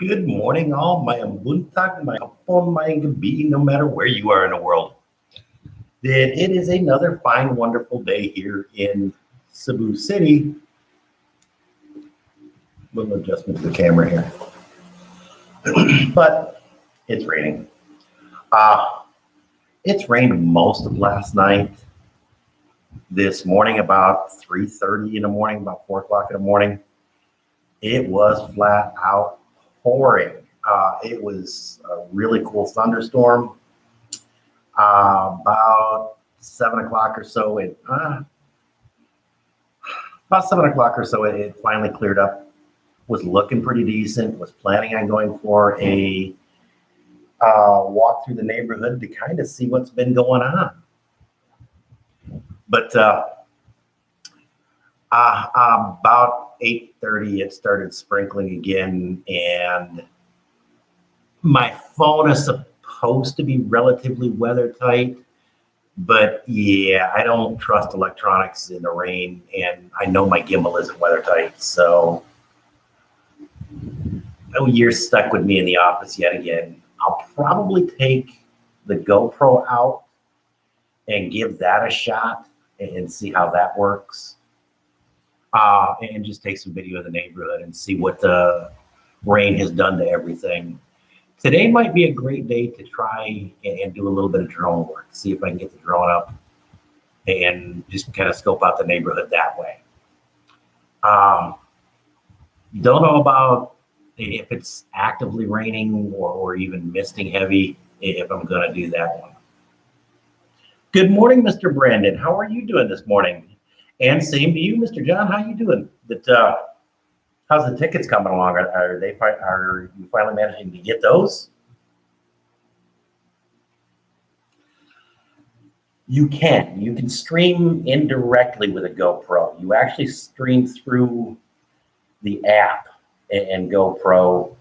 Good morning, all. Mayang buntag, may hapon, mayang gabi, no matter where you are in the world. It is another fine, wonderful day here in Cebu City. Little adjustment to the camera here, but it's raining. It's rained most of last night. This morning, about 3:30 in the morning, about 4 o'clock in the morning, it was flat out pouring. It was a really cool thunderstorm. About 7 o'clock or so, it finally cleared up. Was looking pretty decent. Was planning on going for a walk through the neighborhood to kind of see what's been going on. But about 8:30, it started sprinkling again, and my phone is supposed to be relatively weather tight, but yeah, I don't trust electronics in the rain, and I know my gimbal isn't weather tight, so you're stuck with me in the office yet again. I'll probably take the GoPro out and give that a shot and see how that works. And just take some video of the neighborhood and see what the rain has done to everything. Today might be a great day to try and do a little bit of drone work, see if I can get the drone up and just kind of scope out the neighborhood that way. Don't know about if it's actively raining or even misting heavy, if I'm going to do that one. Good morning, Mr. Brandon. How are you doing this morning? And same to you, Mr. John. How you doing? How's the tickets coming along? Are you finally managing to get those? You can stream indirectly with a GoPro. You actually stream through the app and GoPro.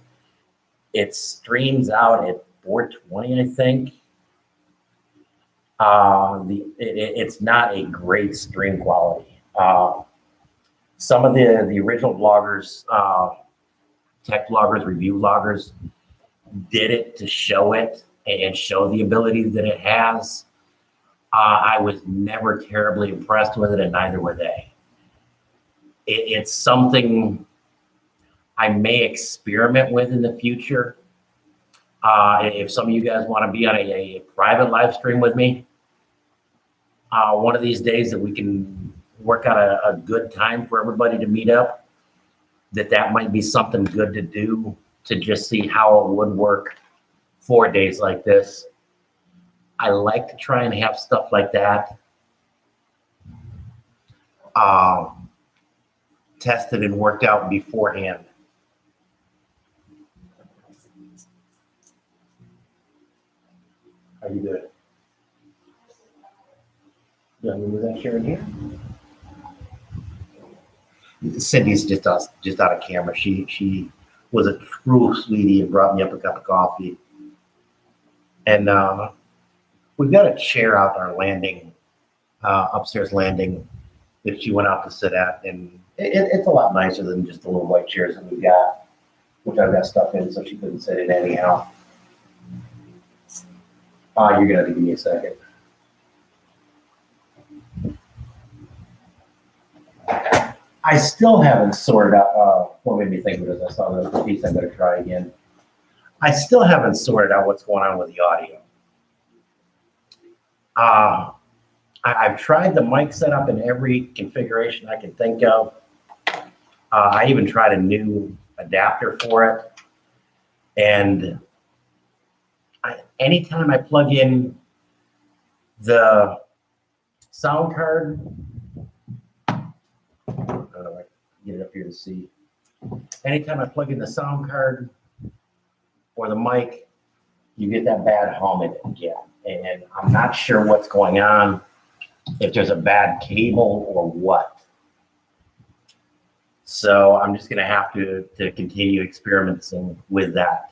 It streams out at 420, I think. It's not a great stream quality. Some of the original bloggers, tech bloggers, review bloggers, did it to show it and show the ability that it has. I was never terribly impressed with it, and neither were they. It's something I may experiment with in the future. If some of you guys want to be on a private live stream with me, one of these days that we can work out a good time for everybody to meet up, that might be something good to do to just see how it would work for days like this. I like to try and have stuff like that tested and worked out beforehand. How you doing? You want me to move that chair in here? Cindy's just out of camera. She was a true sweetie and brought me up a cup of coffee. And we've got a chair out our landing, upstairs landing, that she went out to sit at, and it's a lot nicer than just the little white chairs that we've got, which I've got stuff in, so she couldn't sit in anyhow. You're gonna have to give me a second. I still haven't sorted out, what made me think of this, I saw the piece, I'm gonna try again. I still haven't sorted out what's going on with the audio. I've tried the mic setup in every configuration I can think of. I even tried a new adapter for it. And anytime I plug in the sound card, get it up here to see. Anytime I plug in the sound card or the mic, you get that bad hum in it again. And I'm not sure what's going on, if there's a bad cable or what. So I'm just gonna have to continue experimenting with that.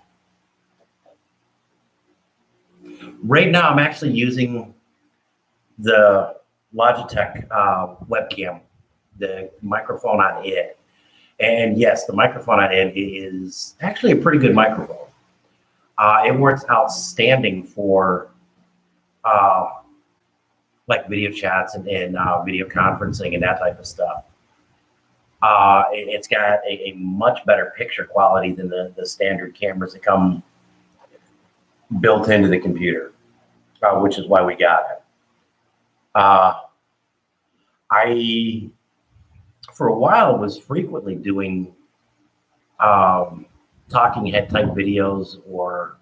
Right now, I'm actually using the Logitech webcam, the microphone on it. And yes, the microphone on it is actually a pretty good microphone. It works outstanding for like video chats and video conferencing and that type of stuff. It's got a much better picture quality than the standard cameras that come built into the computer, which is why we got it. I, for a while, was frequently doing talking head type videos or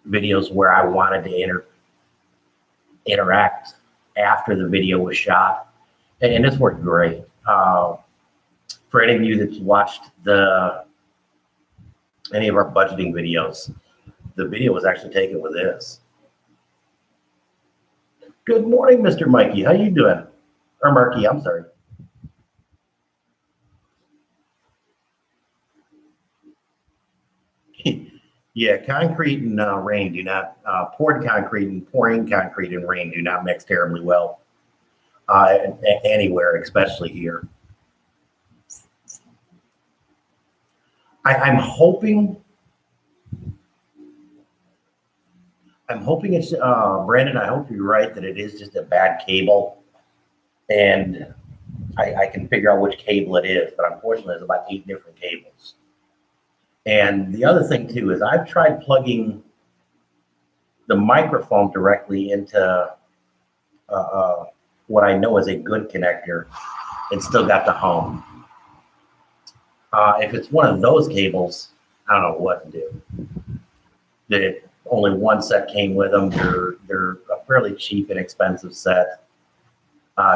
videos where I wanted to interact after the video was shot, and this worked great. For any of you that's watched any of our budgeting videos, the video was actually taken with this. Good morning, Mr. Mikey. How you doing? Or Marky, I'm sorry. Yeah, concrete and rain do not, poured concrete and pouring concrete and rain do not mix terribly well anywhere, especially here. I'm hoping it's, Brandon, I hope you're right that it is just a bad cable. And I can figure out which cable it is, but unfortunately there's about 8 different cables. And the other thing too is I've tried plugging the microphone directly into what I know is a good connector and still got the hum. If it's one of those cables, I don't know what to do. Only one set came with them. They're a fairly cheap and expensive set.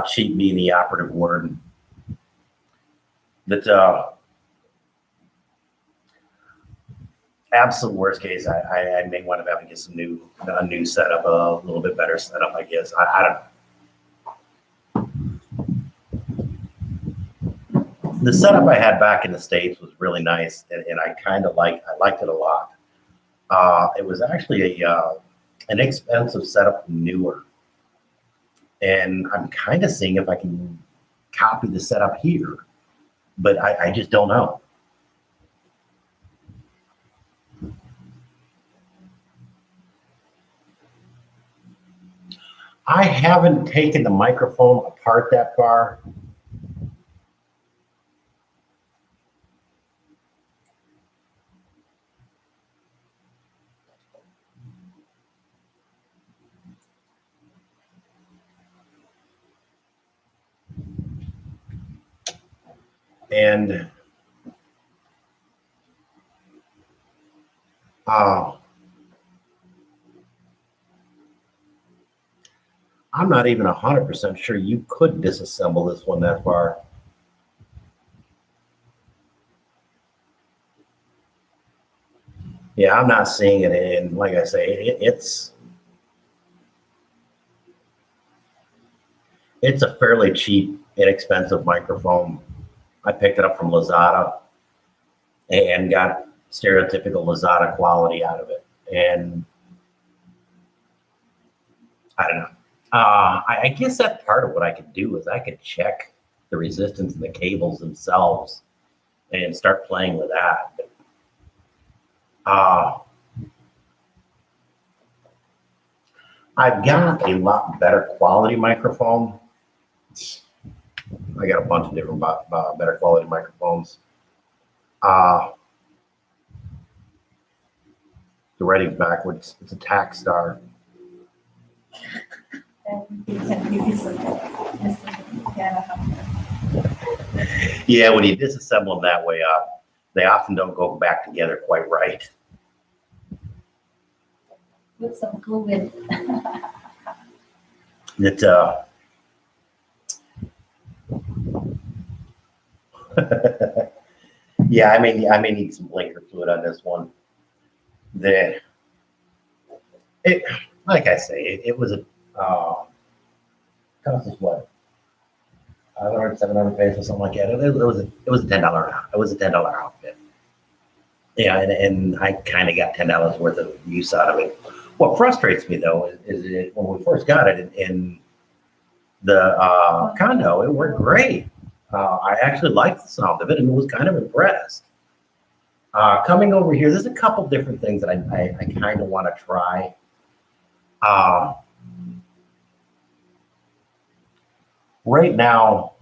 Cheap being the operative word. That absolute worst case, I may want to have to get a new setup, a little bit better setup, I guess. I don't know. The setup I had back in the States was really nice, and I liked it a lot. It was actually an expensive setup from Newer, and I'm kind of seeing if I can copy the setup here, but I just don't know. I haven't taken the microphone apart that far. And I'm not even 100% sure you could disassemble this one that far. Yeah, I'm not seeing it, and like I say, it's a fairly cheap, inexpensive microphone. I picked it up from Lazada and got stereotypical Lazada quality out of it. And I don't know. I guess that's part of what I could do is I could check the resistance in the cables themselves and start playing with that. I've got a lot better quality microphone. I got a bunch of different better quality microphones. The writing's backwards. It's a Takstar. Yeah, when you disassemble them that way up, they often don't go back together quite right. With some fluid. That yeah, I may need some blinker fluid on this one. Like I say, it was a cost us what, 500, 700 pesos, something like that. It was a $10 outfit. Yeah, and I kind of got $10 worth of use out of it. What frustrates me though is when we first got it in the condo, it worked great. I actually liked the sound of it and was kind of impressed. Coming over here, there's a couple different things that I kind of want to try. Right now,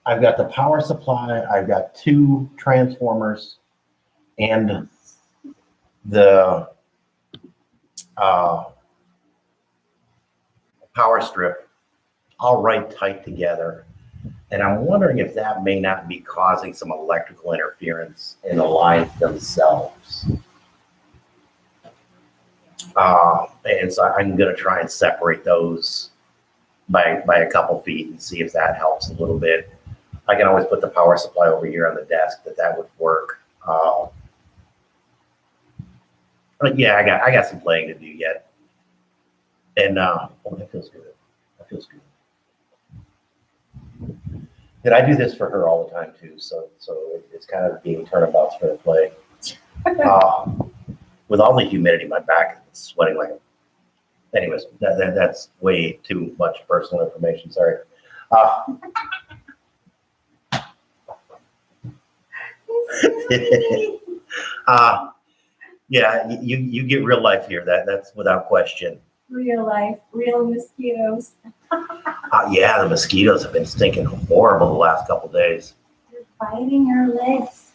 I've got the power supply, I've got 2 transformers, and the power strip all right tight together. And I'm wondering if that may not be causing some electrical interference in the lines themselves. And so I'm going to try and separate those by a couple feet and see if that helps a little bit. I can always put the power supply over here on the desk that would work. But yeah, I got some playing to do yet. And oh, that feels good. That feels good. And I do this for her all the time too, so it's kind of being turnabouts for the play. With all the humidity, my back is sweating like. Anyways, that's way too much personal information. Sorry. Yeah, you get real life here. That's without question. Real life, real mosquitoes. Yeah, the mosquitoes have been stinking horrible the last couple days. They're biting her legs.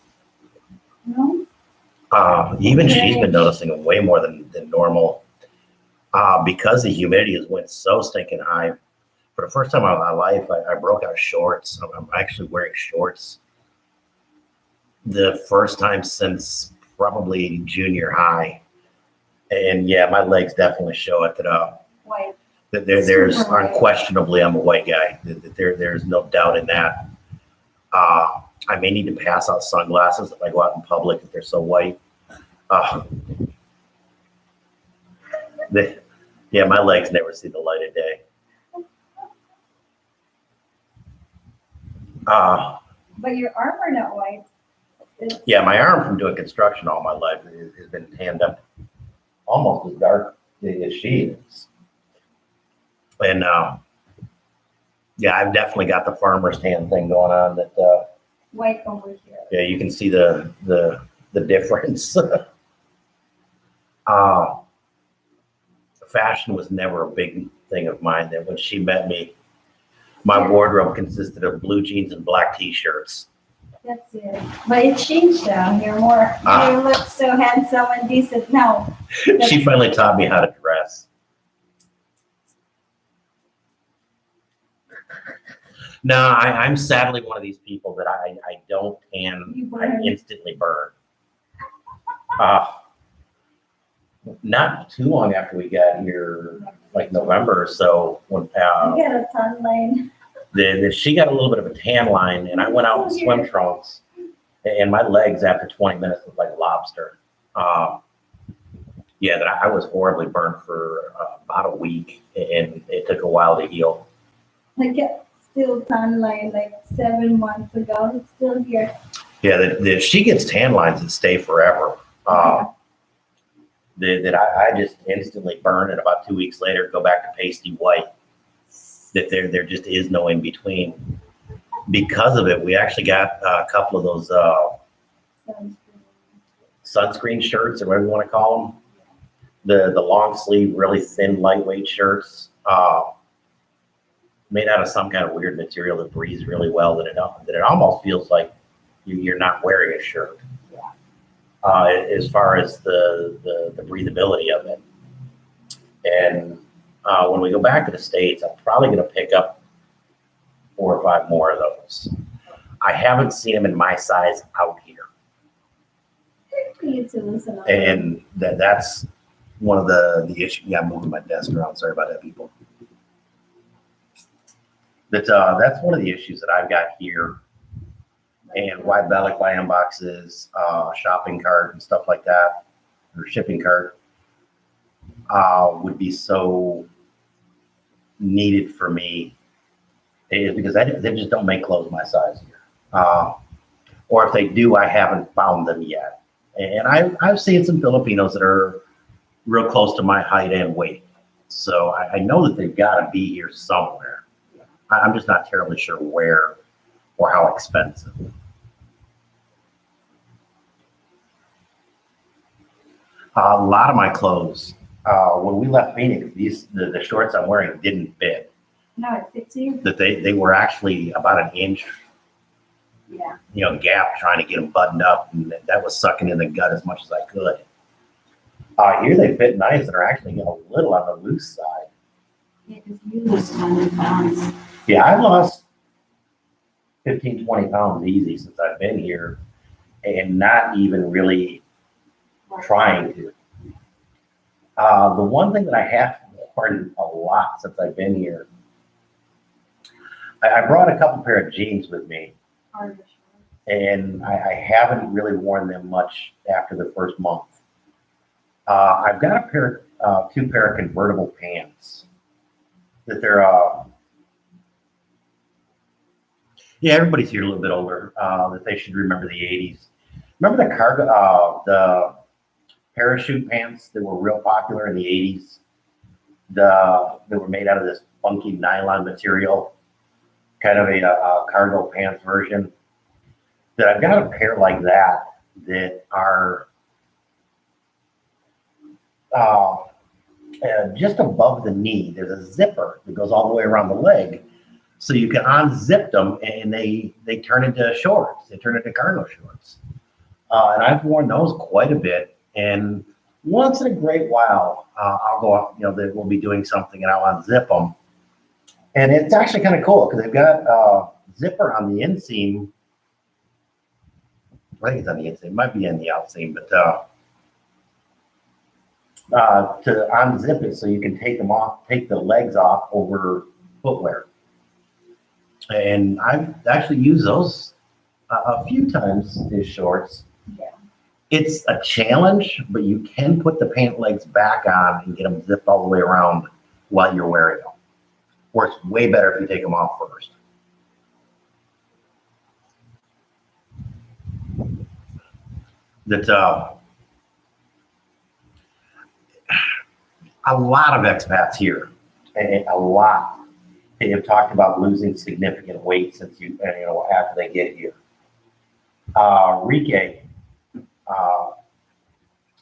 No? Even she's been noticing them way more than normal. Because the humidity has went so stinking high. For the first time in my life, I broke out shorts. I'm actually wearing shorts. The first time since probably junior high. And yeah, my legs definitely show it White. that there's Super white. unquestionably I'm a white guy. There's no doubt in that. I may need to pass out sunglasses if I go out in public if they're so white. Yeah, my legs never see the light of day. But your arms are not white. Yeah, my arm from doing construction all my life has been tanned up almost as dark as she is. And yeah, I've definitely got the farmer's tan thing going on that White over here. yeah, you can see the difference. Fashion was never a big thing of mine. That when she met me, my wardrobe consisted of blue jeans and black t-shirts. That's it. But it changed now. You're more, you look so handsome and decent now. She finally taught me how to dress. No, I'm sadly one of these people that I don't tan, You I burn. instantly burn. Not too long after we got here, like November or so, when You got a tan line. she got a little bit of a tan line, and I went out in swim trunks, and my legs after 20 minutes looked like a lobster. Yeah, that I was horribly burned for about a week, and it took a while to heal. I get still tan line like 7 months ago. It's still here. Yeah, she gets tan lines that stay forever. That I just instantly burn, and about 2 weeks later go back to pasty white. That there just is no in between. Because of it, we actually got a couple of those sunscreen shirts, or whatever you want to call them. The long sleeve, really thin, lightweight shirts, made out of some kind of weird material that breathes really well. That it almost feels like you're not wearing a shirt. As far as the breathability of it. And when we go back to the States, I'm probably going to pick up 4 or 5 more of those. I haven't seen them in my size out here. And that's one of the issues. Yeah, I'm moving my desk around. Sorry about that, people. That's one of the issues that I've got here. And why Bellic buy-in boxes, shopping cart and stuff like that, or shipping cart, would be so needed for me, is because they just don't make clothes my size here. Or if they do, I haven't found them yet. And I've seen some Filipinos that are real close to my height and weight. So I know that they've got to be here somewhere. I'm just not terribly sure where or how expensive. A lot of my clothes, when we left Phoenix, the shorts I'm wearing didn't fit. No, it fits you. That they were actually about an inch, Yeah. gap trying to get them buttoned up, and that was sucking in the gut as much as I could. Here they fit nice and are actually a little on the loose side. Yeah, because you lose 100 pounds. Yeah, I've lost 15, 20 pounds easy since I've been here, and not even really trying to. The one thing that I have learned a lot since I've been here, I brought a couple pair of jeans with me, and I haven't really worn them much after the first month. I've got two pair of convertible pants that they're, yeah, everybody's here a little bit older, that they should remember the 80s. Remember the cargo, the parachute pants that were real popular in the 80s? That were made out of this funky nylon material, kind of a cargo pants version. That I've got a pair like that are just above the knee. There's a zipper that goes all the way around the leg, so you can unzip them and they turn into shorts. They turn into cargo shorts. And I've worn those quite a bit. And once in a great while, I'll go up, we'll be doing something and I'll unzip them. And it's actually kind of cool because they've got a zipper on the inseam. I think it's on the inseam. It might be on the outseam, but to unzip it so you can take the legs off over footwear. And I've actually used those a few times as shorts. Yeah. It's a challenge, but you can put the pant legs back on and get them zipped all the way around while you're wearing them. Or it's way better if you take them off first. That a lot of expats here, and a lot, they have talked about losing significant weight since after they get here. Rike,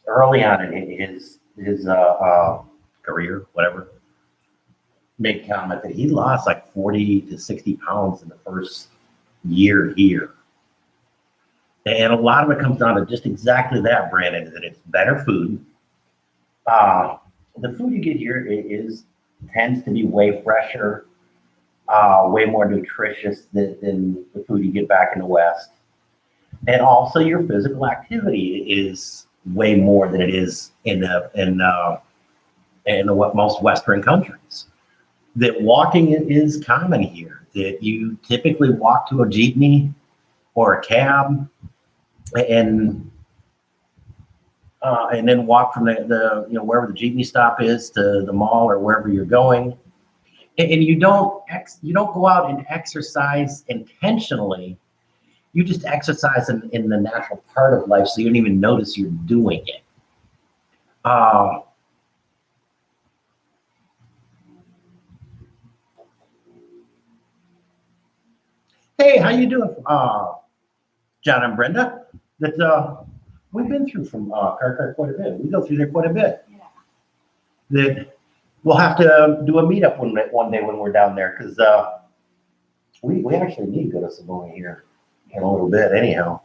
early on in his career, whatever, made comment that he lost like 40 to 60 pounds in the first year here. And a lot of it comes down to just exactly that, Brandon, that it's better food. The food you get here tends to be way fresher, way more nutritious than the food you get back in the West. And also your physical activity is way more than it is in most Western countries. That walking is common here, that you typically walk to a jeepney or a cab and then walk from the wherever the jeepney stop is to the mall or wherever you're going. And you don't go out and exercise intentionally. You just exercise in the natural part of life, so you don't even notice you're doing it. Hey, how you doing, John and Brenda? That we've been through from Car quite a bit. We go through there quite a bit. Yeah. That we'll have to do a meetup one day when we're down there, because we actually need to go to Cebu here in a little bit, anyhow.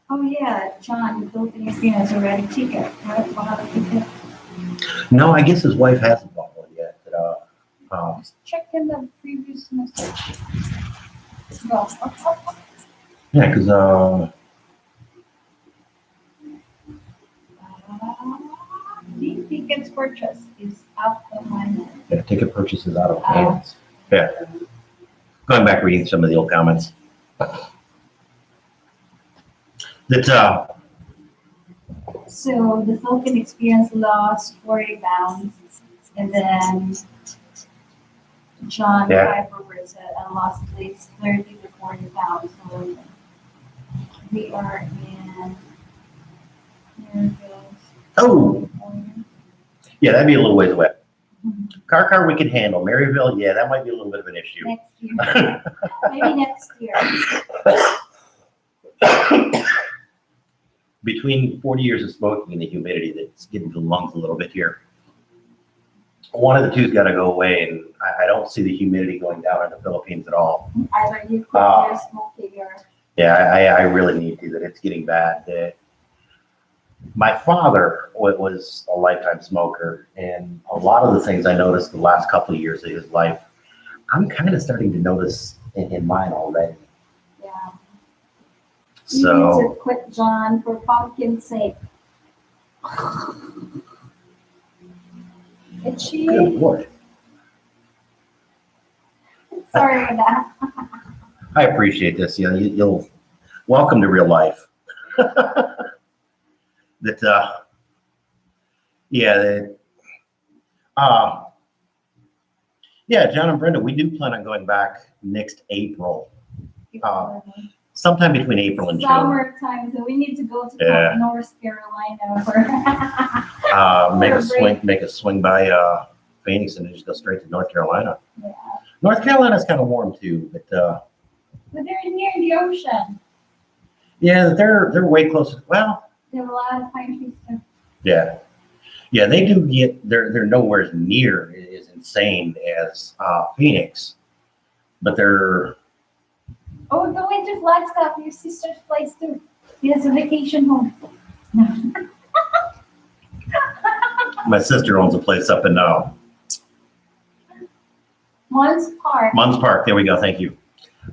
Oh yeah, John, the Philippine experience already ticket. Right? We'll have a ticket. No, I guess his wife hasn't bought one yet. Just check in the previous message. No. Yeah, because The tickets purchase is out of my mind. yeah, ticket purchases out of hands. Yeah. Going back reading some of the old comments. That So the Philippine experience lost 40 pounds, and then John Yeah. Piper said I lost at least 30 to 40 pounds. So we are in, here it goes. Oh, yeah, that'd be a little ways away. Car we could handle. Maryville, yeah, that might be a little bit of an issue. Next year. Maybe next year. Between 40 years of smoking and the humidity that's getting to the lungs a little bit here, one of the two's got to go away, and I don't see the humidity going down in the Philippines at all. Either you quit your smoking or. Yeah, I really need to. That it's getting bad. My father was a lifetime smoker, and a lot of the things I noticed the last couple of years of his life, I'm kind of starting to notice in mine already. Yeah. So You need to quit, John, for pumpkin's sake. Itchy. good Lord. Sorry for that. I appreciate this. You know, you'll welcome to real life. Yeah, John and Brenda, we do plan on going back next April, sometime between April and June. Summertime, so we need to go to North Carolina for. Make a swing by Phoenix and just go straight to North Carolina. Yeah. North Carolina's kind of warm too, but But they're near the ocean. yeah, they're way closer. Well, They have a lot of pine trees too. yeah, they do get. They're nowhere near as insane as Phoenix, but they're. Oh, going to Flagstaff, your sister's place too. He has a vacation home. My sister owns a place up in Munns Park. Munns Park. There we go. Thank you.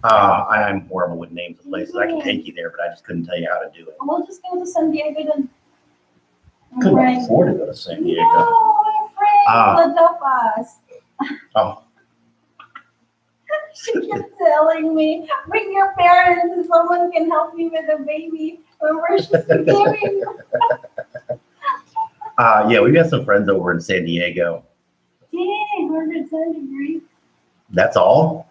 I'm horrible with names of places. I could take you there, but I just couldn't tell you how to do it. We'll just go to San Diego then. Couldn't afford to go to San Diego. No, my friend love us. Oh, She kept telling me, bring your parents and someone can help me with the baby. Remember, she's giving. yeah, we've got some friends over in San Diego. Dang, 110 degrees. That's all.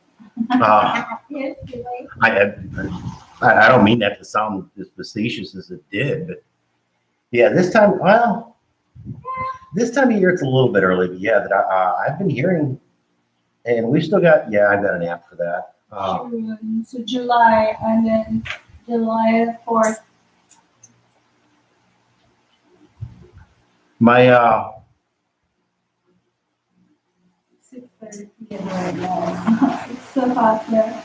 Yes, really. I don't mean that to sound as facetious as it did, but yeah, this time of year it's a little bit early, but yeah, that I've been hearing, and we've still got I've got an app for that. June, so July, and then July 4th. My 6:30 p.m. right now. It's so hot there.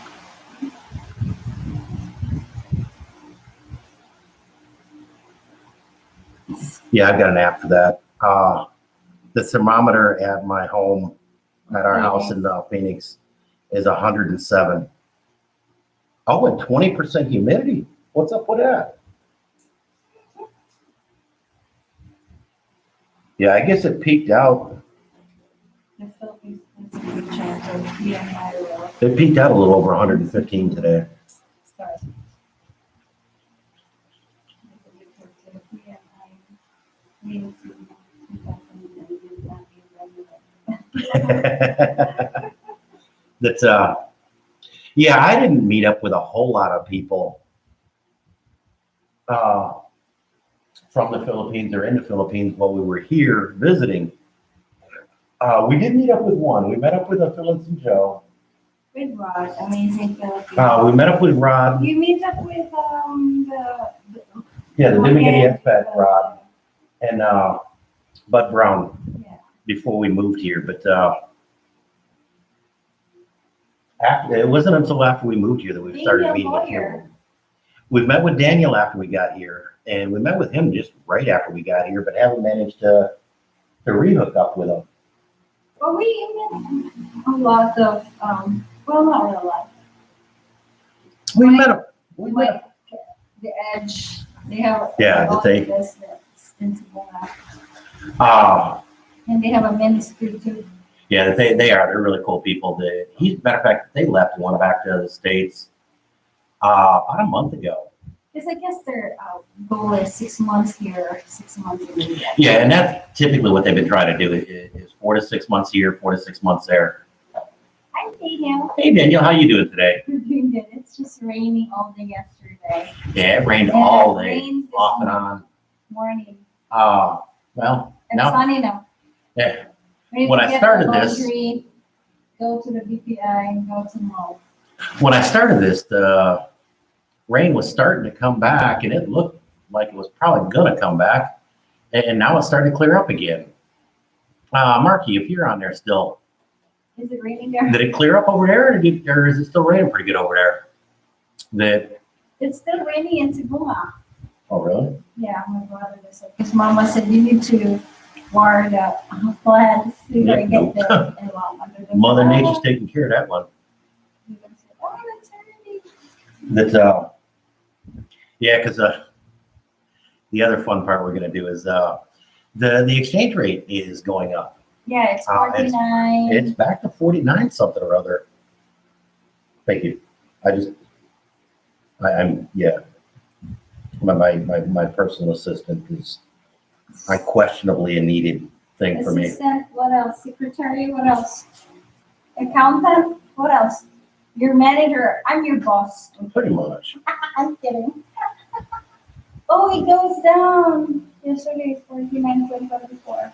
yeah, I've got an app for that. The thermometer at my home, at our house in Phoenix, is 107. Oh, and 20% humidity. What's up with that? Yeah, I guess it peaked out. The Philippines has a good chance of PMI will It peaked out a little over 115 today. start. That's yeah, I didn't meet up with a whole lot of people from the Philippines or in the Philippines while we were here visiting. We did meet up with one. We met up with Phyllis and Joe. With Rod, amazing Philippines. We met up with Rod. You meet up with Yeah, the Dimigay expat Rod and Bud Brown before we moved here. But it wasn't until after we moved here that we started meeting with him. We met with Daniel after we got here, and we met with him just right after we got here, but haven't managed to rehook up with him. Well, we met a lot of, well, not really a lot. We met him. Like the Edge, they have Yeah, the business in Cebu. And they have a ministry too. Yeah, they are. They're really cool people. Matter of fact, they left and went back to the States about a month ago. Because I guess their goal is 6 months here, 6 months in India. Yeah, and that's typically what they've been trying to do is 4 to 6 months here, 4 to 6 months there. Hi, Daniel. Hey, Daniel, how you doing today? We're doing good. It's just raining all day yesterday. Yeah, it rained And all it day, rained this off and on. morning. Well, It's now, sunny now. yeah, Maybe when I get started the this- laundry, go to the BPI and go to mall. when I started this, the rain was starting to come back and it looked like it was probably gonna come back. And now it's starting to clear up again. Marky, if you're on there still, Is it raining there? did it clear up over there or is it still raining pretty good over there? It's still raining in Cebu. Oh, really? Yeah, my brother just said, because Mama said you need to water the plants before you get there. And under the Mother sun. Nature's taking care of that one. He said, oh, it's raining. Yeah, because the other fun part we're gonna do is the exchange rate is going up. Yeah, it's 49. It's back to 49 something or other. Thank you. I'm yeah. My personal assistant is unquestionably a needed thing for me. Assistant, what else? Secretary, what else? Accountant, what else? Your manager, I'm your boss. Pretty much. I'm kidding. Oh, it goes down. Yesterday it's 49.74.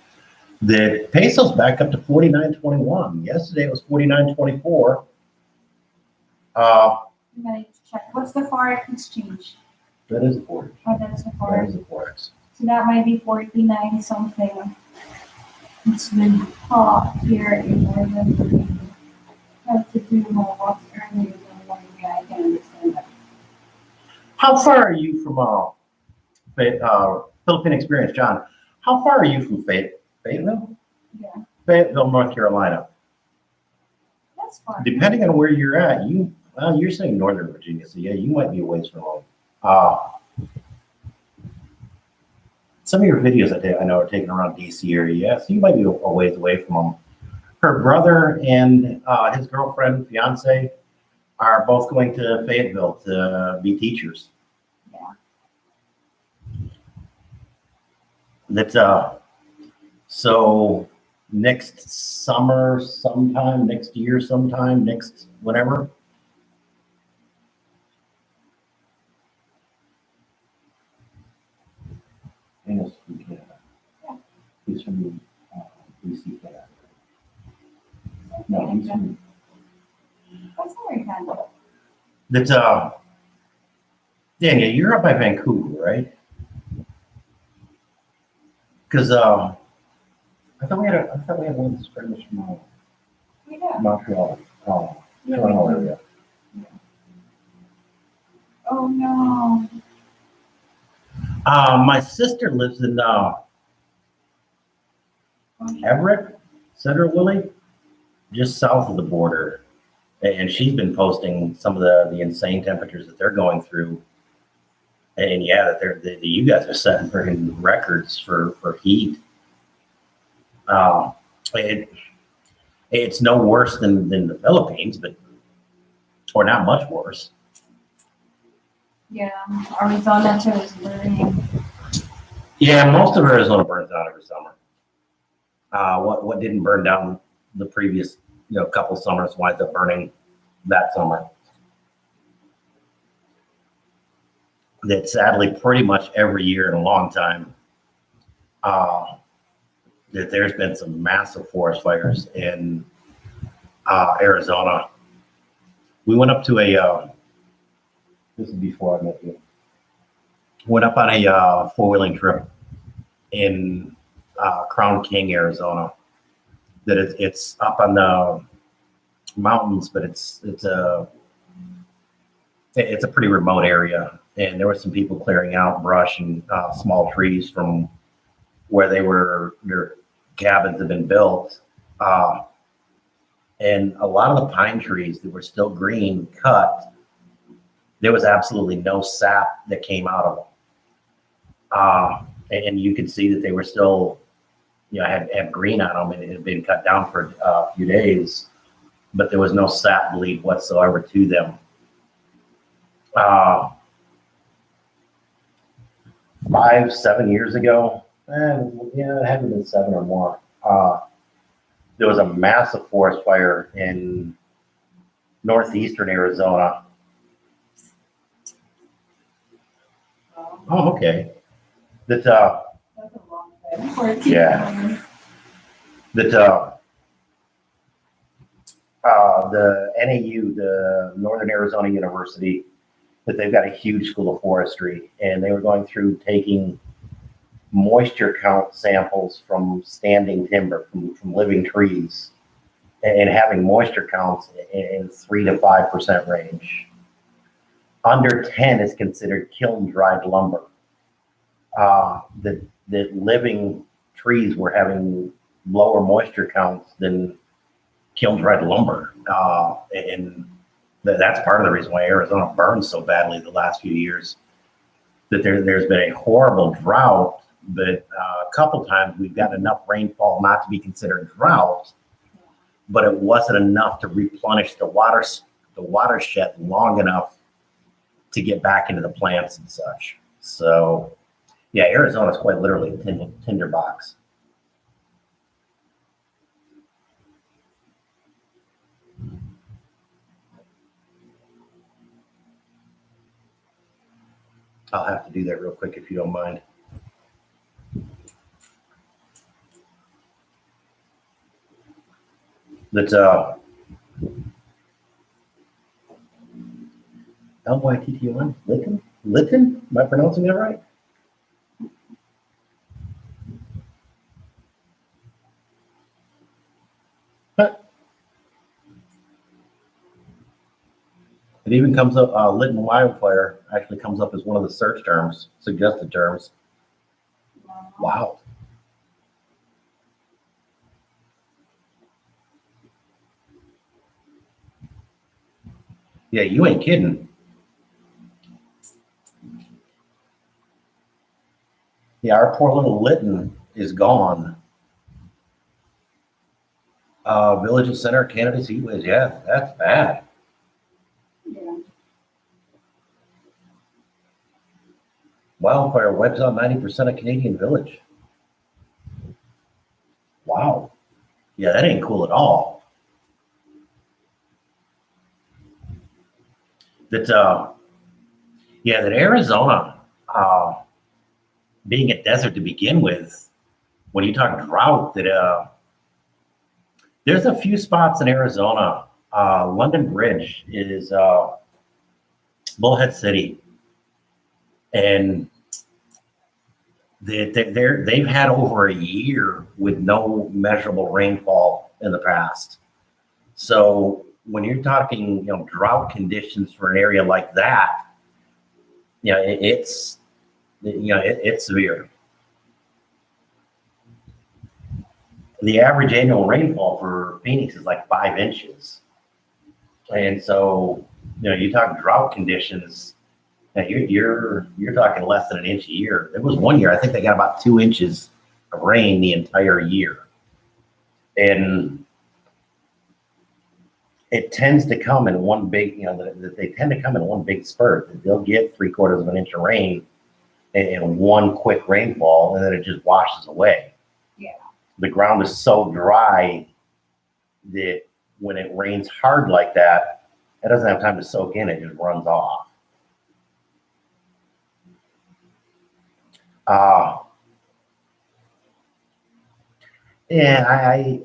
The peso's back up to 49.21. Yesterday it was 49.24. You might need to check. What's the forex exchange? That is the forex. Oh, that's the That forex. is the forex. So that might be 49 something. It's been hot here in Northern. Have to do more work earlier than one guy. I can understand that. How far are you from Philippine Experience, John? How far are you from Fayetteville? Yeah, Fayetteville, North Carolina. that's fine. Depending on where you're at, you're saying Northern Virginia, so yeah, you might be a ways from home. Some of your videos I know are taken around DC area, yeah, so you might be a ways away from them. Her brother and his girlfriend, fiance, are both going to Fayetteville to be teachers. Yeah. That's so next summer sometime, next year sometime, next whenever. Yes, we can. Yeah. He's from DC. No, he's from. That's all right, kind of. That's Daniel, you're up by Vancouver, right? Because I thought we had one that's pretty much from Yeah. Montreal, Yeah, Toronto we do. area. Oh, no. My sister lives in Everett, Center Willie, just south of the border. And she's been posting some of the insane temperatures that they're going through. And yeah, that you guys are setting freaking records for heat. It's no worse than the Philippines, or not much worse. Yeah, Arizona too is burning. Yeah, most of Arizona burns out every summer. What didn't burn down the previous couple summers winds up burning that summer. That sadly, pretty much every year in a long time, that there's been some massive forest fires in Arizona. We went up to this is before I met you. Went up on a 4-wheeling trip in Crown King, Arizona. That it's up on the mountains, but it's a pretty remote area, and there were some people clearing out brush and small trees from where their cabins had been built, and a lot of the pine trees that were still green cut. There was absolutely no sap that came out of them, and you could see that they were still, had green on them, and it had been cut down for a few days, but there was no sap bleed whatsoever to them. 5-7 years ago, it hadn't been 7 or more. There was a massive forest fire in northeastern Arizona. Oh, okay. That's a long $14. Yeah. That the NAU, the Northern Arizona University, that they've got a huge school of forestry, and they were going through taking moisture count samples from standing timber, from living trees, and having moisture counts in 3 to 5% range. Under 10 is considered kiln dried lumber. The living trees were having lower moisture counts than kiln dried lumber. And that's part of the reason why Arizona burns so badly the last few years. That there's been a horrible drought, but a couple times we've got enough rainfall not to be considered drought, but it wasn't enough to replenish the watershed long enough to get back into the plants and such. So, yeah, Arizona is quite literally a tinder box. I'll have to do that real quick if you don't mind. That's Lytton? Lytton? Am I pronouncing that right? Huh. It even comes up, Lytton wildfire actually comes up as one of the search terms, suggested terms. Wow. Yeah, you ain't kidding. Yeah, our poor little Lytton is gone. Village Center, Canada's heat waves. Yeah, that's bad. Yeah. Wildfire wipes out 90% of Canadian village. Wow. Yeah, that ain't cool at all. That that Arizona, being a desert to begin with, when you talk drought, that there's a few spots in Arizona. London Bridge is Bullhead City, and they've had over a year with no measurable rainfall in the past. So when you're talking, drought conditions for an area like that, it's severe. The average annual rainfall for Phoenix is like 5 inches, and so you talk drought conditions. Now you're talking less than an inch a year. There was one year I think they got about 2 inches of rain the entire year, and it tends to come in one big, they tend to come in one big spurt. They'll get 3/4 of an inch of rain in one quick rainfall, and then it just washes away. Yeah. The ground is so dry that when it rains hard like that, it doesn't have time to soak in. It just runs off. Yeah, I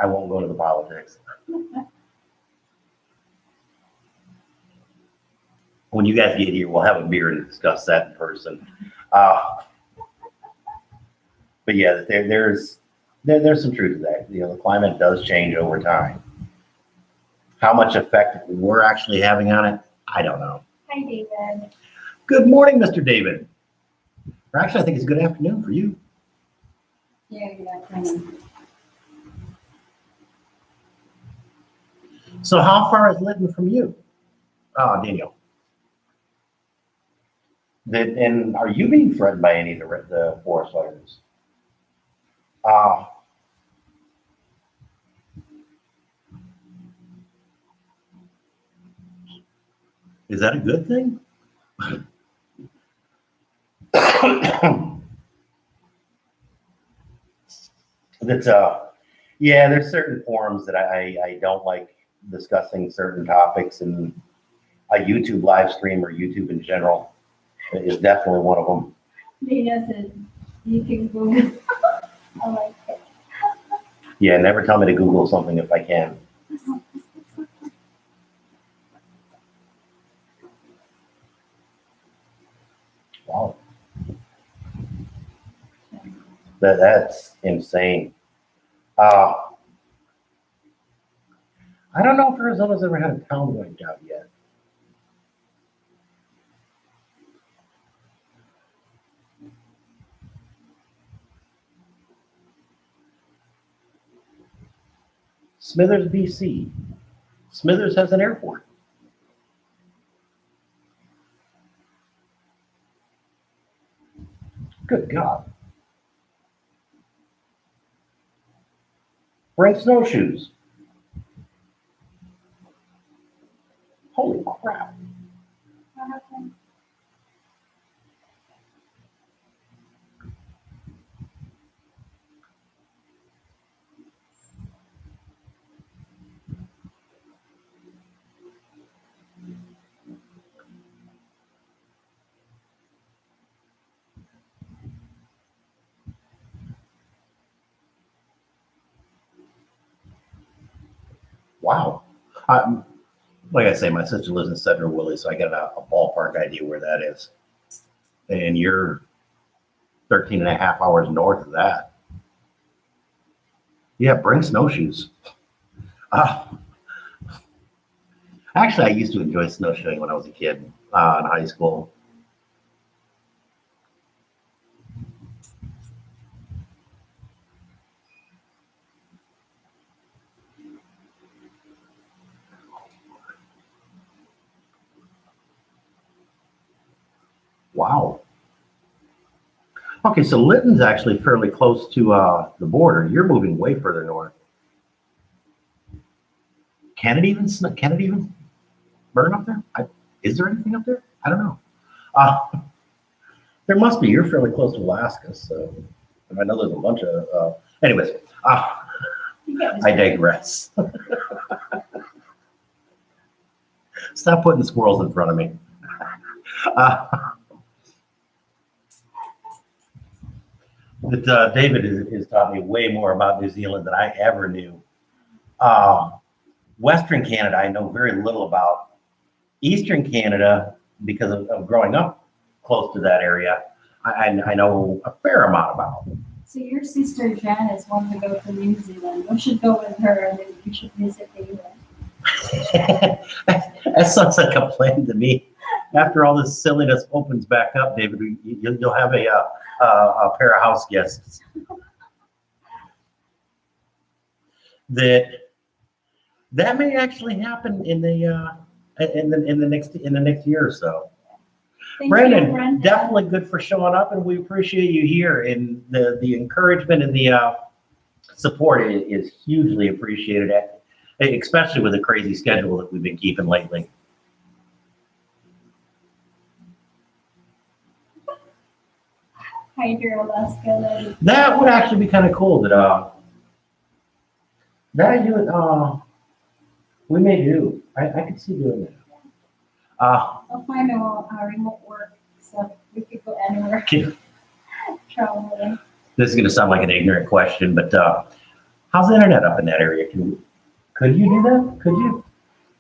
won't go into the politics. When you guys get here, we'll have a beer and discuss that in person. But yeah, there's some truth to that. The climate does change over time. How much effect we're actually having on it, I don't know. Hi, David. Good morning, Mr. David. Or actually, I think it's good afternoon for you. Yeah, good afternoon. So how far is Lytton from you? Daniel. And are you being threatened by any of the forest fires? Is that a good thing? That's yeah, there's certain forums that I don't like discussing certain topics, and a YouTube live stream or YouTube in general. is definitely one of them. Dana said, you can Google. I like it. Yeah, never tell me to Google something if I can. Wow. That's insane. Uh, I don't know if Arizona's ever had a town wiped out yet. Smithers, BC. Smithers has an airport. Good God. Bring snowshoes. Holy crap. What happened? Wow. Like I say, my sister lives in Cedar Willie, so I got a ballpark idea where that is. And you're 13 and a half hours north of that. Yeah, bring snowshoes. Uh, Actually, I used to enjoy snowshoeing when I was a kid in high school. Wow. Okay, so Lytton's actually fairly close to the border. You're moving way further north. Can it even burn up there? Is there anything up there? I don't know. Uh, there must be. You're fairly close to Alaska, so and I know there's a bunch of. Anyways, I digress. Stop putting squirrels in front of me. David has taught me way more about New Zealand than I ever knew. Western Canada, I know very little about. Eastern Canada, because of growing up close to that area, I know a fair amount about. So your sister Janice wants to go to New Zealand. We should go with her and then we should visit David. That sounds like a plan to me. After all this silliness opens back up, David, you'll have a pair of house guests. That may actually happen in the next year or so. Thank Brandon, you, Brandon. definitely good for showing up, and we appreciate you here. And the encouragement and the support is hugely appreciated, especially with the crazy schedule that we've been keeping lately. Hydro Alaska. That would actually be kind of cool. We may do. I could see doing that. I'll find a remote work so we could go anywhere. Travel. This is going to sound like an ignorant question, but how's the internet up in that area? Could you do that? Could you?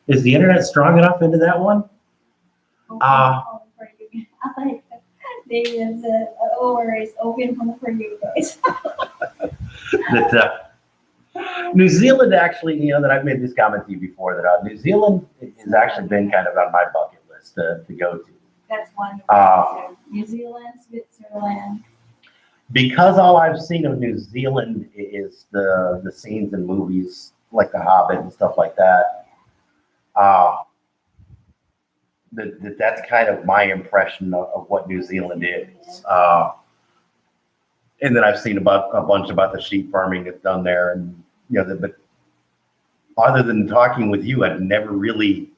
Is the internet strong enough into that one? David said, "Oh, worries, open home for you guys." New Zealand actually, that I've made this comment to you before, that New Zealand has actually been kind of on my bucket list to go to. That's wonderful. New Zealand, Switzerland. Because all I've seen of New Zealand is the scenes in movies like The Hobbit and stuff like that. That's kind of my impression of what New Zealand is. And then I've seen a bunch about the sheep farming that's done there, and but other than talking with you, I've never really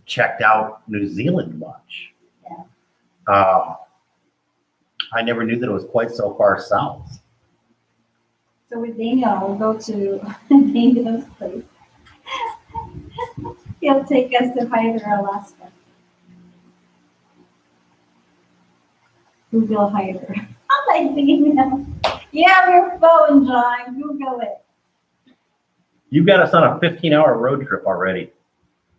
checked out New Zealand much. Yeah. I never knew that it was quite so far south. So with Daniel, we'll go to Daniel's place. He'll take us to Hydro, Alaska. Google hider. I'm like thinking now. You have your phone, John. Google it. You got us on a 15-hour road trip already.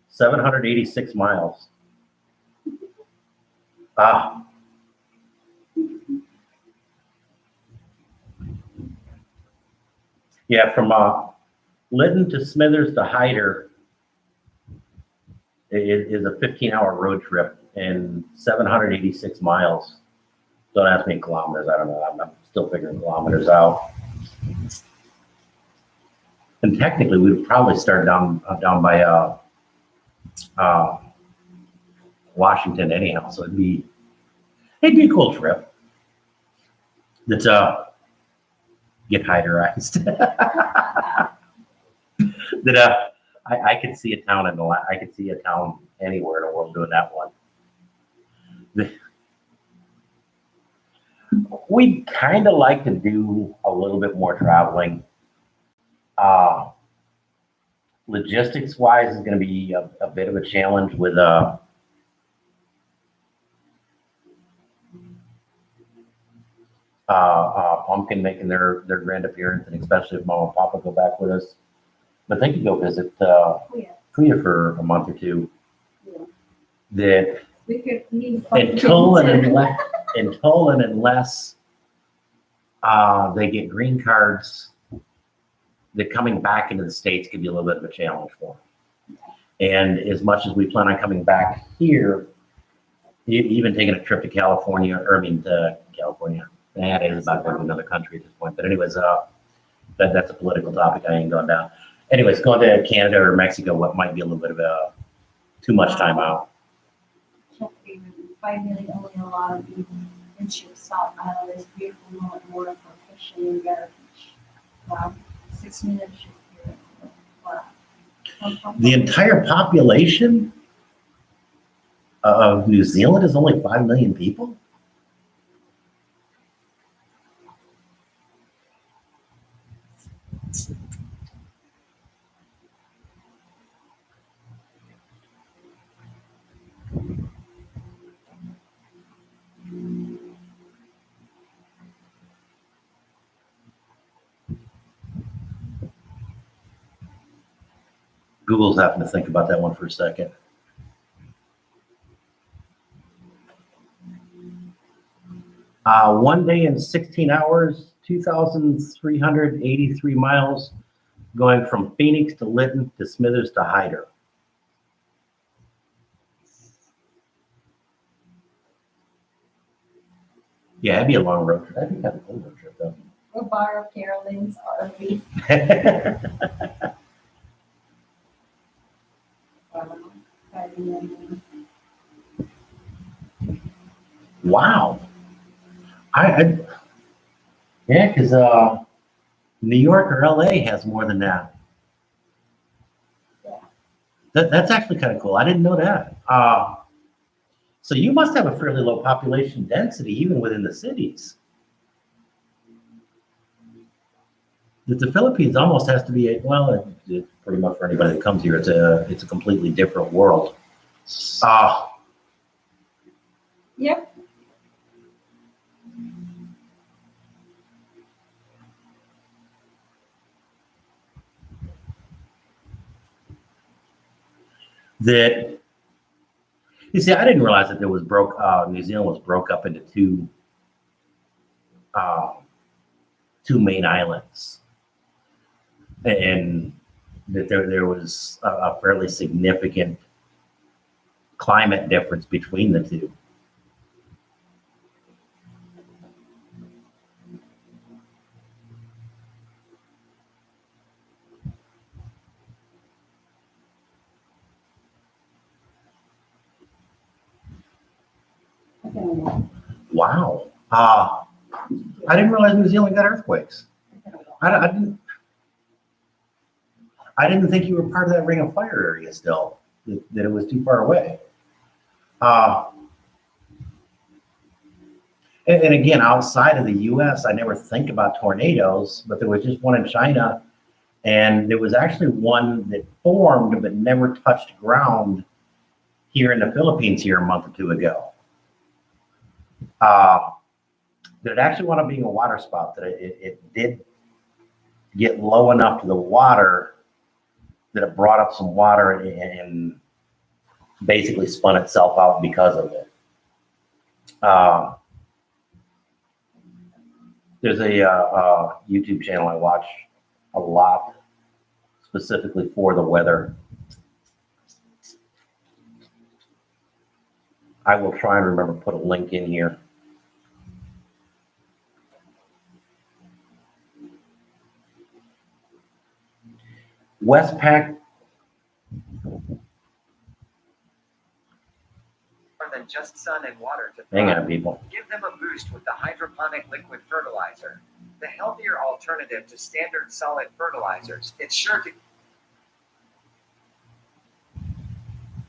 786 miles. Ah. Yeah, from Lytton to Smithers to Hyder is a 15-hour road trip and 786 miles. Don't ask me in kilometers. I don't know. I'm still figuring kilometers out. And technically, we would probably start down by Washington anyhow. So it'd be a cool trip. That's get Hyderized. That I could see a town I could see a town anywhere in the world doing that one. We'd kind of like to do a little bit more traveling. Logistics wise is going to be a bit of a challenge with Pumpkin making their grand appearance, and especially if Mom and Papa go back with us. But they could go visit Kuya for a month or two. Yeah. That We could leave until and unless they get green cards, that coming back into the States could be a little bit of a challenge for them. And as much as we plan on coming back here, even taking a trip to California, to California, that is about going to another country at this point. But anyways, that's a political topic. I ain't going down. Anyways, going to Canada or Mexico, what might be a little bit of too much time out. 5 million only a lot of people in South Island is beautiful water for fishing and better fish. Wow. 6 million ship here. Wow. The entire population of New Zealand is only 5 million people? Google's having to think about that one for a second. One day and 16 hours, 2,383 miles, going from Phoenix to Lytton to Smithers to Hyder. Yeah, that'd be a long road trip. That'd be kind of a cool road trip, though. Or borrow Carolyn's RV. Wow. Yeah, because New York or LA has more than that. Yeah. That's actually kind of cool. I didn't know that. So you must have a fairly low population density even within the cities. The Philippines almost has to be it's pretty much for anybody that comes here. It's a completely different world. Yep. That you see, I didn't realize that there was New Zealand was broke up into two main islands, and that there was a fairly significant climate difference between the two. Wow. I didn't realize New Zealand got earthquakes. I didn't think you were part of that Ring of Fire area still, that it was too far away. And again, outside of the US, I never think about tornadoes, but there was just one in China, and there was actually one that formed but never touched ground here in the Philippines here a month or two ago. But it actually wound up being a water spout that it did get low enough to the water that it brought up some water and basically spun itself out because of it. There's a YouTube channel I watch a lot, specifically for the weather. I will try and remember to put a link in here. Westpac. More than just sun and water to Hang thrive. on, people. Give them a boost with the hydroponic liquid fertilizer, the healthier alternative to standard solid fertilizers. It's sure to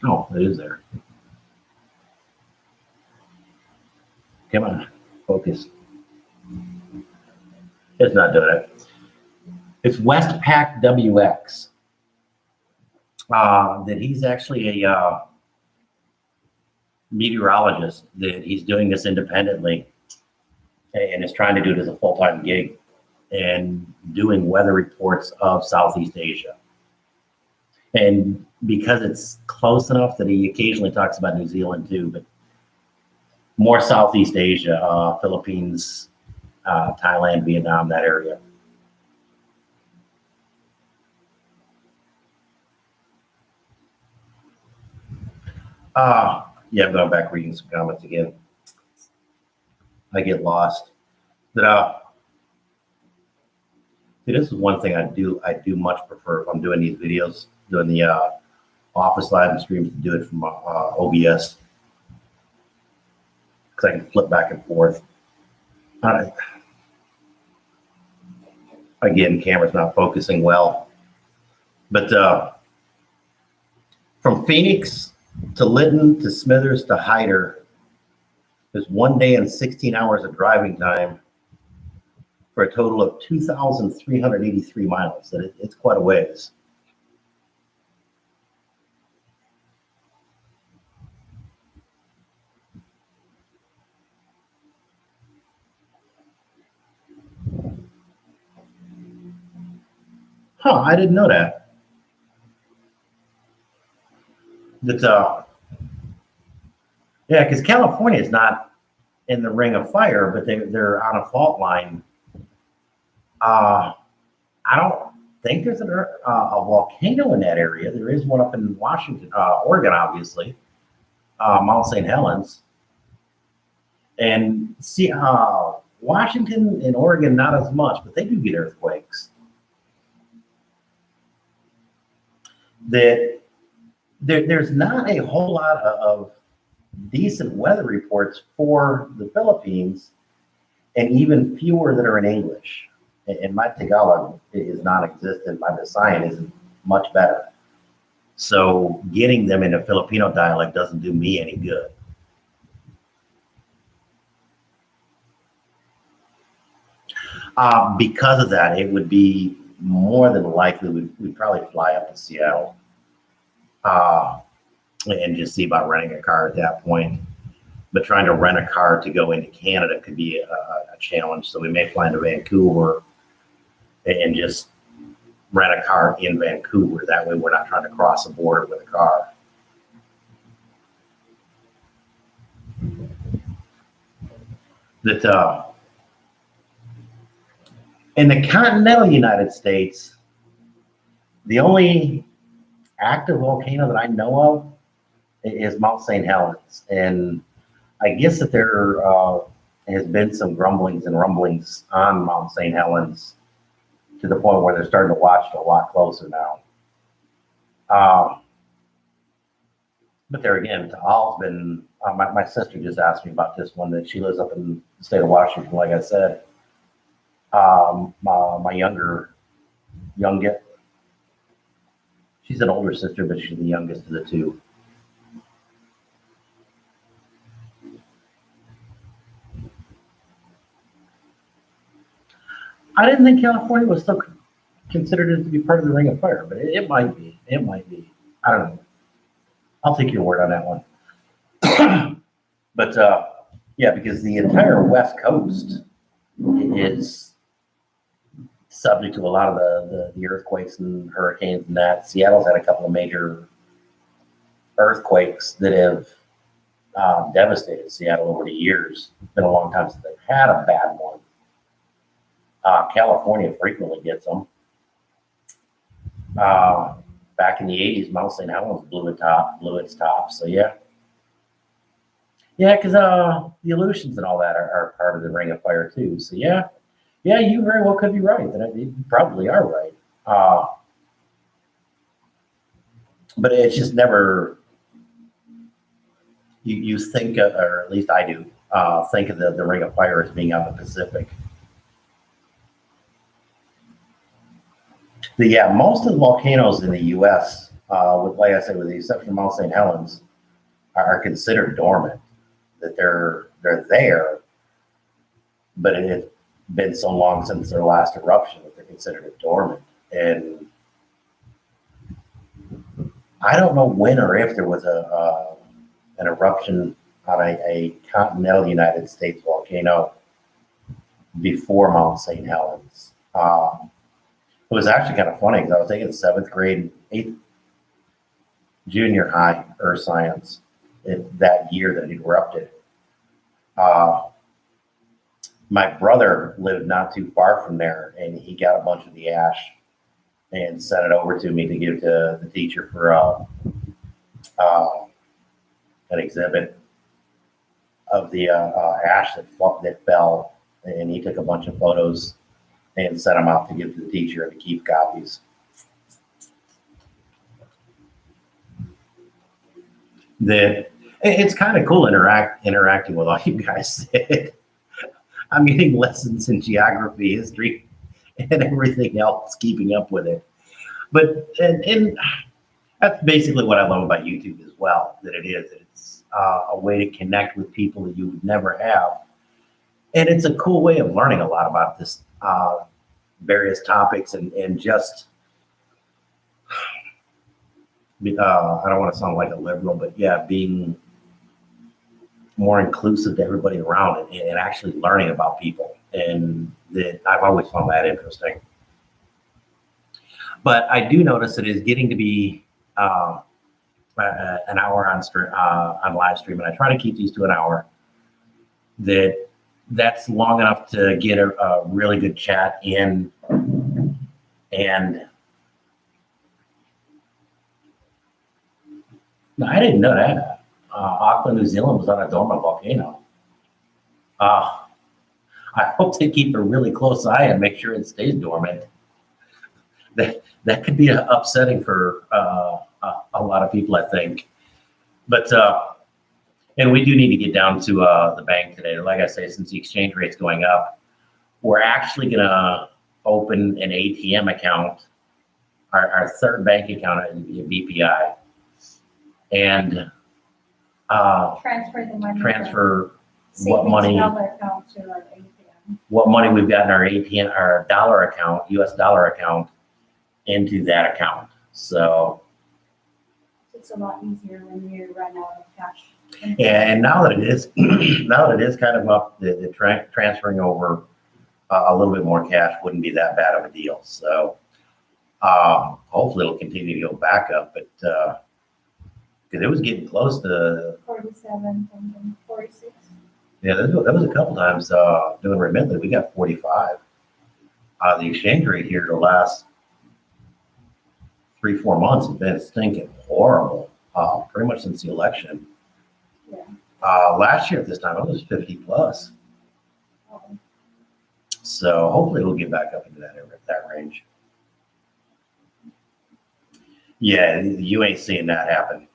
Oh, it is there. Come on, focus. It's not doing it. It's Westpac WX. That he's actually a meteorologist, that he's doing this independently and is trying to do it as a full-time gig and doing weather reports of Southeast Asia. And because it's close enough that he occasionally talks about New Zealand too, but more Southeast Asia, Philippines, Thailand, Vietnam, that area. Yeah, I'm going back reading some comments again. I get lost. But see, this is one thing I do much prefer if I'm doing these videos, doing the office live streams, to do it from OBS, because I can flip back and forth. Again, camera's not focusing well. But from Phoenix to Lytton to Smithers to Hyder, there's 1 day and 16 hours of driving time for a total of 2,383 miles. That it's quite a ways. Huh, I didn't know that. Yeah, because California is not in the ring of fire, but they're on a fault line. I don't think there's a volcano in that area. There is one up in Washington, Oregon, obviously, Mount St. Helens. And see, Washington and Oregon, not as much, but they do get earthquakes. There's not a whole lot of decent weather reports for the Philippines, and even fewer that are in English. And my Tagalog is non-existent. My Visayan isn't much better. So getting them in a Filipino dialect doesn't do me any good. Because of that, it would be more than likely we'd probably fly up to Seattle and just see about renting a car at that point. But trying to rent a car to go into Canada could be a challenge. So we may fly into Vancouver and just rent a car in Vancouver. That way we're not trying to cross the border with a car. That in the continental United States, the only active volcano that I know of is Mount St. Helens. And I guess that there has been some grumblings and rumblings on Mount St. Helens to the point where they're starting to watch it a lot closer now. But there again, Tahal's been, my sister just asked me about this one, that she lives up in the state of Washington, like I said. My youngest, she's an older sister, but she's the youngest of the two. I didn't think California was still considered to be part of the Ring of Fire, but it might be. It might be. I don't know. I'll take your word on that one. But Yeah, because the entire West Coast is subject to a lot of the earthquakes and hurricanes and that. Seattle's had a couple of major earthquakes that have devastated Seattle over the years. It's been a long time since they've had a bad one. California frequently gets them. Back in the 80s, Mount St. Helens blew its top. So yeah. Yeah, because the Aleutians and all that are part of the Ring of Fire too. So yeah, you very well could be right. You probably are right. But it's just never, you think of, or at least I do, think of the Ring of Fire as being out in the Pacific. But yeah, most of the volcanoes in the U.S., like I said, with the exception of Mount St. Helens, are considered dormant. That they're there, but it has been so long since their last eruption that they're considered dormant. And I don't know when or if there was an eruption on a continental United States volcano before Mount St. Helens. It was actually kind of funny because I was taking 7th grade, 8th junior high earth science that year that it erupted. My brother lived not too far from there, and he got a bunch of the ash and sent it over to me to give to the teacher for an exhibit of the ash that fell, and he took a bunch of photos and sent them out to give to the teacher and to keep copies. It's kind of cool interacting with all you guys. I'm getting lessons in geography, history, and everything else, keeping up with it. But and that's basically what I love about YouTube as well. It's a way to connect with people that you would never have, and it's a cool way of learning a lot about this various topics and just. I don't want to sound like a liberal, but yeah, being more inclusive to everybody around and actually learning about people. And that I've always found that interesting. But I do notice it is getting to be an hour on live stream, and I try to keep these to an hour. That's long enough to get a really good chat in, and no, I didn't know that. Auckland, New Zealand was on a dormant volcano. I hope they keep a really close eye and make sure it stays dormant. That could be upsetting for a lot of people, I think. But and we do need to get down to the bank today. Like I say, since the exchange rate's going up, we're actually going to open an ATM account, our third bank account at BPI, and Transfer the money. transfer from what money dollar account to our ATM. what money we've got in our ATM, our dollar account, US dollar account, into that account. So, It's a lot easier when you run out of cash. and now that it is, now that it is kind of up, the transferring over a little bit more cash wouldn't be that bad of a deal. So, hopefully it'll continue to go back up, but because it was getting close to 47 something, 46. yeah, that was a couple times doing Remitly. We got 45. The exchange rate here the last 3-4 months has been stinking horrible. Pretty much since the election. Yeah. Last year at this time it was 50 plus. Oh, So hopefully we'll get back up into that range. Yeah, you ain't seeing that happen.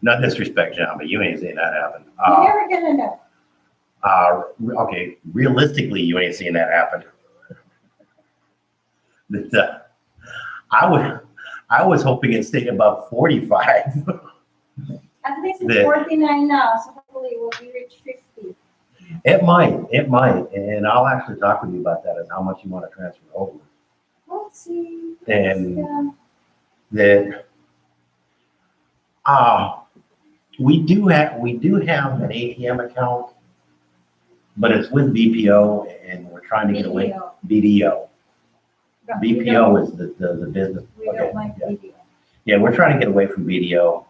Not disrespect, John, but you ain't seeing that happen. You're never gonna know. Okay, realistically, you ain't seeing that happen. But, I was hoping it stayed above 45. At least it's 49 now, so hopefully it will be reach 50. It might, and I'll actually talk with you about that and how much you want to transfer over. We'll see. And Yeah. that we do have an ATM account but it's with BPO and we're trying to get away. Video. BDO. But we don't- BPO is the business. We Okay, don't like yeah. video. Yeah, we're trying to get away from BDO.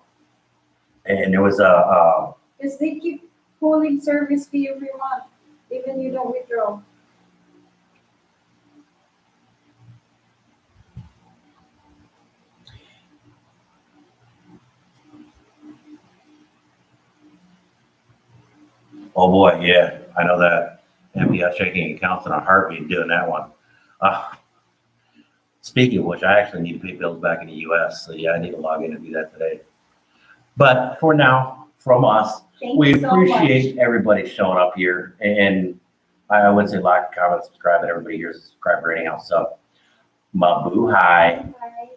And there was Because they keep pulling service fee every month, even you don't withdraw. oh boy, yeah, I know that. MPS checking accounts in a heartbeat doing that one. Speaking of which, I actually need to pay bills back in the US. So yeah, I need to log in and do that today. But for now, from us, Thank we you so much. appreciate everybody showing up here. And I would say like, comment, subscribe, and everybody here is a subscriber anyhow. So, mabuhay. Bye.